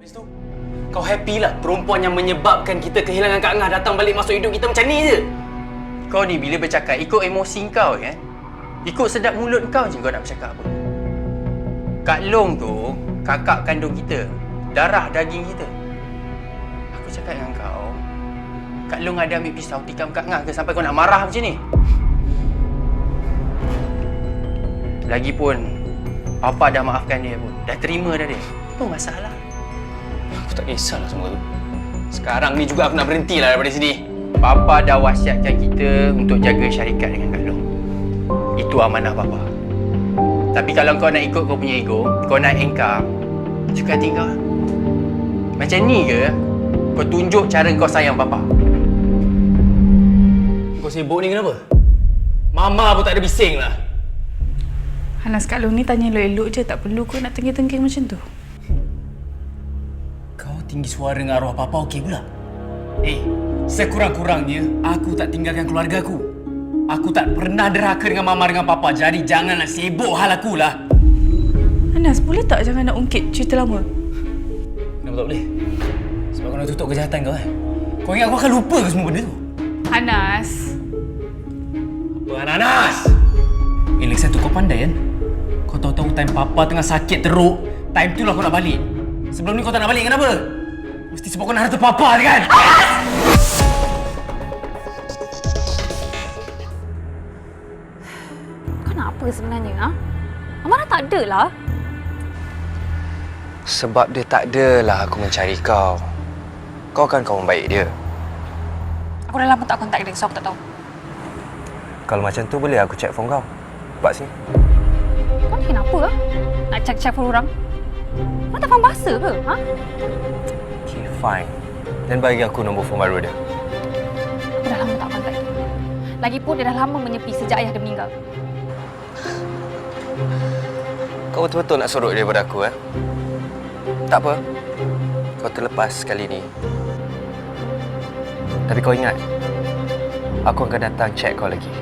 Lepas tu, kau happy lah perempuan yang menyebabkan kita kehilangan Kak Ngah datang balik masuk hidup kita macam ni je. Kau ni bila bercakap ikut emosi kau kan? Ikut sedap mulut kau je kau nak bercakap apa. Kak Long tu kakak kandung kita, darah daging kita. Aku cakap dengan kau, Kak Long ada ambil pisau tikam Kak Ngah ke sampai kau nak marah macam ni? Lagipun Papa dah maafkan dia pun, dah terima dah dia. Apa masalah? Aku tak kisahlah semua tu. Sekarang ni juga aku nak berhentilah daripada sini. Papa dah wasiatkan kita untuk jaga syarikat dengan Kak Long. Itu amanah Papa. Tapi kalau kau nak ikut kau punya ego, kau nak engkar, suka hati kau. Macam ni ke kau tunjuk cara kau sayang Papa? Kau sibuk ni kenapa? Mama pun tak ada bising lah. Hanas, Kak Long ni tanya elok-elok je, tak perlu kau nak tengking-tengking macam tu. Kau tinggi suara dengan arwah Papa okey pula? Sekurang-kurangnya aku tak tinggalkan keluarga aku. Aku tak pernah derhaka dengan Mama dengan Papa. Jadi janganlah sibuk hal aku lah. Hanas, boleh tak jangan nak ungkit cerita lama? Kenapa tak boleh? Sebab kau nak tutup kejahatan kau kan? Kau ingat aku akan lupa ke semua benda tu? Hanas. Apa Ananas? Lagi satu kau pandai kan? Kau tahu-tahu time Papa tengah sakit teruk. Time tu lah kau nak balik. Sebelum ni kau tak nak balik kenapa? Mesti sebab kau nak harta Papa kan? Kau nak apa sebenarnya, ha? Amarah tak ada lah. Sebab dia tak adalah aku mencari kau. Kau kan kawan baik dia. Aku dah lama tak kontak dia, so aku tak tahu. Kalau macam tu boleh aku check phone kau. Buat sini. Kau ni kenapa, ha? Nak check-check phone orang? Kau tak faham bahasa ke, ha? Okay, fine. Dan bagi aku nombor phone baru dia. Aku dah lama tak kontak dia. Lagipun dia dah lama menyepi sejak ayah dia meninggal. Kau betul-betul nak sorok dia daripada aku, eh? Tak apa. Kau terlepas kali ni. Tapi kau ingat, aku akan datang check kau lagi.